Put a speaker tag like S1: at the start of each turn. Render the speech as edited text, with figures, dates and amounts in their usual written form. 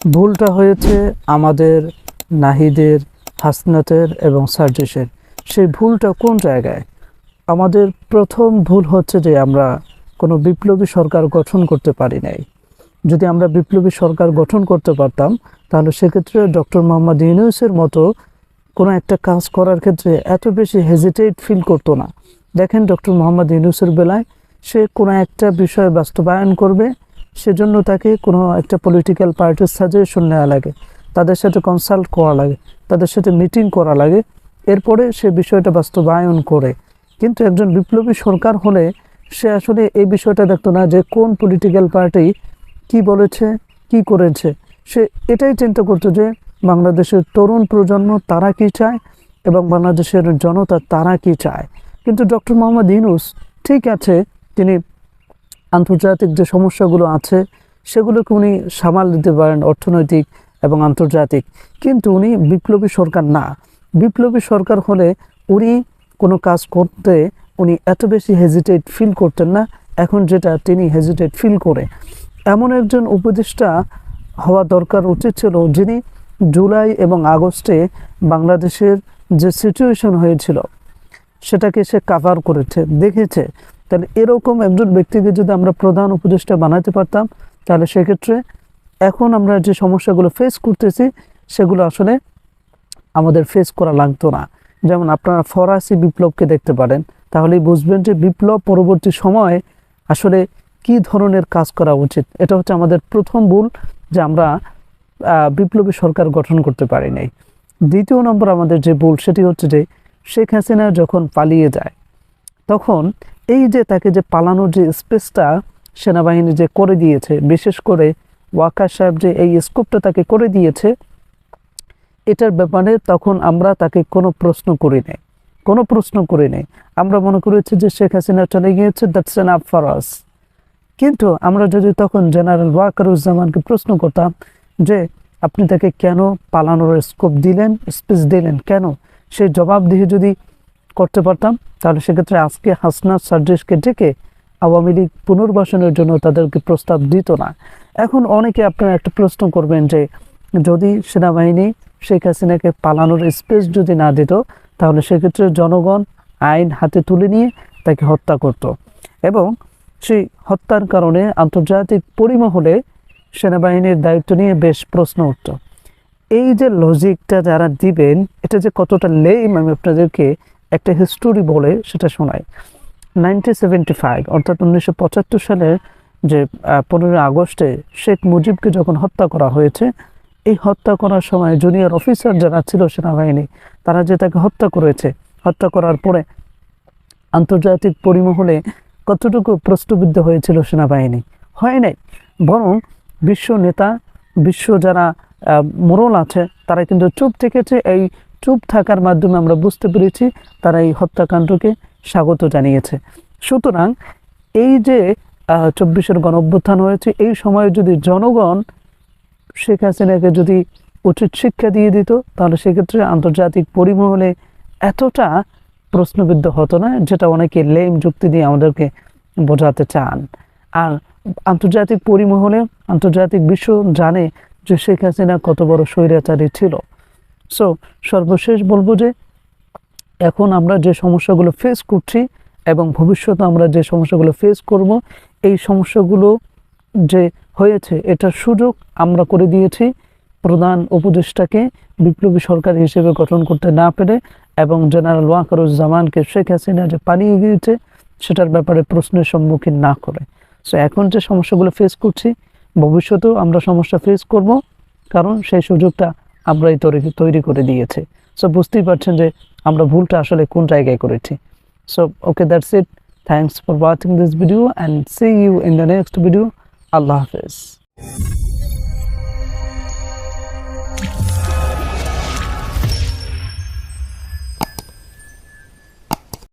S1: ভুলটা হয়েছে আমাদের নাহিদের, হাসনাতের এবং সার্জিসের। সেই ভুলটা কোন জায়গায়? আমাদের প্রথম ভুল হচ্ছে যে আমরা কোনো বিপ্লবী সরকার গঠন করতে পারি নাই। যদি আমরা বিপ্লবী সরকার গঠন করতে পারতাম তাহলে সেক্ষেত্রে ডক্টর মোহাম্মদ ইউনূসের মতো কোনো একটা কাজ করার ক্ষেত্রে এত বেশি হেজিটেট ফিল করতো না। দেখেন ডক্টর মোহাম্মদ ইউনূসের বেলায় সে কোনো একটা বিষয় বাস্তবায়ন করবে, সেজন্য তাকে কোনো একটা পলিটিক্যাল পার্টির সাজেশন নেওয়া লাগে, তাদের সাথে কনসাল্ট করা লাগে, তাদের সাথে মিটিং করা লাগে, এরপরে সে বিষয়টা বাস্তবায়ন করে। কিন্তু একজন বিপ্লবী সরকার হলে সে আসলে এই বিষয়টা দেখতো না যে কোন পলিটিক্যাল পার্টি কি বলেছে, কি করেছে। সে এটাই চিন্তা করতো যে বাংলাদেশের তরুণ প্রজন্ম তারা কি চায় এবং বাংলাদেশের জনতা তারা কি চায়। কিন্তু ডক্টর মোহাম্মদ ইউনূস ঠিক আছে, তিনি আন্তর্জাতিক যে সমস্যাগুলো আছে সেগুলোকে উনি সামাল দিতে পারেন, অর্থনৈতিক এবং আন্তর্জাতিক, কিন্তু উনি বিপ্লবী সরকার না। বিপ্লবী সরকার হলে উনি কোনো কাজ করতে উনি এত বেশি হেজিটেট ফিল করতেন না, এখন যেটা তিনি হেজিটেট ফিল করে। এমন একজন উপদেষ্টা হওয়া দরকার উচিত ছিল যিনি জুলাই এবং আগস্টে বাংলাদেশের যে সিচুয়েশন হয়েছিল সেটাকে সে কাভার করেছে, দেখেছে। তাহলে এরকম একজন ব্যক্তিকে যদি আমরা প্রধান উপদেষ্টা বানাতে পারতাম তাহলে সেক্ষেত্রে এখন আমরা যে সমস্যাগুলো ফেস করতেছি সেগুলো আসলে আমাদের ফেস করা লাগতো না। যেমন আপনারা ফরাসি বিপ্লবকে দেখতে পারেন, তাহলেই বুঝবেন যে বিপ্লব পরবর্তী সময়ে আসলে কি ধরনের কাজ করা উচিত। এটা হচ্ছে আমাদের প্রথম ভুল, যে আমরা বিপ্লবী সরকার গঠন করতে পারি নাই। দ্বিতীয় নম্বর আমাদের যে ভুল সেটি হচ্ছে যে শেখ হাসিনা যখন পালিয়ে যায় তখন এই যে তাকে যে পালানোর যে স্পেসটা সেনাবাহিনী যে করে দিয়েছে, বিশেষ করে ওয়াকার সাহেব যে এই স্কোপটা তাকে করে দিয়েছে, এটার ব্যাপারে তখন আমরা তাকে কোনো প্রশ্ন করি নাই। আমরা মনে করেছি যে শেখ হাসিনা চলে গিয়েছে, দ্যাটস এনাফ ফর আস। কিন্তু আমরা যদি তখন জেনারেল ওয়াকারুজ্জামানকে প্রশ্ন করতাম যে আপনি তাকে কেন পালানোর স্কোপ দিলেন, স্পেস দিলেন কেন, সেই জবাবদিহি যদি করতে পারতাম তাহলে সেক্ষেত্রে আজকে হাসনাত সার্জিসকে ডেকে আওয়ামী লীগ পুনর্বাসনের জন্য তাদেরকে প্রস্তাব দিত না। এখন অনেকে আপনারা একটা প্রশ্ন করবেন যে যদি সেনাবাহিনী শেখ হাসিনাকে পালানোর স্পেস যদি না দিত তাহলে সেক্ষেত্রে জনগণ আইন হাতে তুলে নিয়ে তাকে হত্যা করত এবং সেই হত্যার কারণে আন্তর্জাতিক পরিমহলে সেনাবাহিনীর দায়িত্ব নিয়ে বেশ প্রশ্ন উঠত। এই যে লজিকটা যারা দিবেন এটা যে কতটা লেম, আমি আপনাদেরকে একটা হিস্টোরি বলে সেটা শোনাই। 1975 অর্থাৎ 1975 সালের যে 15 আগস্টে শেখ মুজিবকে যখন হত্যা করা হয়েছে, এই হত্যা করার সময় জুনিয়র অফিসার যারা ছিল সেনাবাহিনী তারা যে তাকে হত্যা করেছে, হত্যা করার পরে আন্তর্জাতিক পরিমহলে কতটুকু প্রশ্নবিদ্ধ হয়েছিল সেনাবাহিনী? হয় নাই, বরং বিশ্ব নেতা, বিশ্ব যারা মোড়ল আছে তারা কিন্তু চুপ থেকেছে। এই চুপ থাকার মাধ্যমে আমরা বুঝতে পেরেছি তারা এই হত্যাকাণ্ডকে স্বাগত জানিয়েছে। সুতরাং এই যে 24-এর গণঅভ্যুত্থান হয়েছে, এই সময়ে যদি জনগণ শেখ হাসিনাকে যদি উচিত শিক্ষা দিয়ে দিত তাহলে সেক্ষেত্রে আন্তর্জাতিক পরিমহলে এতটা প্রশ্নবিদ্ধ হতো না, যেটা অনেকে লেম যুক্তি দিয়ে আমাদেরকে বোঝাতে চান। আর আন্তর্জাতিক পরিমহলে আন্তর্জাতিক বিশ্ব জানে যে শেখ হাসিনা কত বড় স্বৈরাচারী ছিল। সো সর্বশেষ বলবো যে এখন আমরা যে সমস্যাগুলো ফেস করছি এবং ভবিষ্যতে আমরা যে সমস্যাগুলো ফেস করব, এই সমস্যাগুলো যে হয়েছে এটার সুযোগ আমরা করে দিয়েছি প্রধান উপদেষ্টাকে বিপ্লবী সরকার হিসেবে গঠন করতে না পেরে, এবং জেনারেল ওয়াকারুজ্জামানকে শেখ হাসিনা যে পালিয়ে গিয়েছে সেটার ব্যাপারে প্রশ্নের সম্মুখীন না করে। সো এখন যে সমস্যাগুলো ফেস করছি ভবিষ্যতেও আমরা সমস্যা ফেস করব, কারণ সেই সুযোগটা আমরাই তৈরি করে দিয়েছি। সো বুঝতেই পারছেন যে আমরা ভুলটা আসলে কোন জায়গায় করেছি। So okay, that's it. Thanks for watching this video and see you in the next video. Allah Hafiz.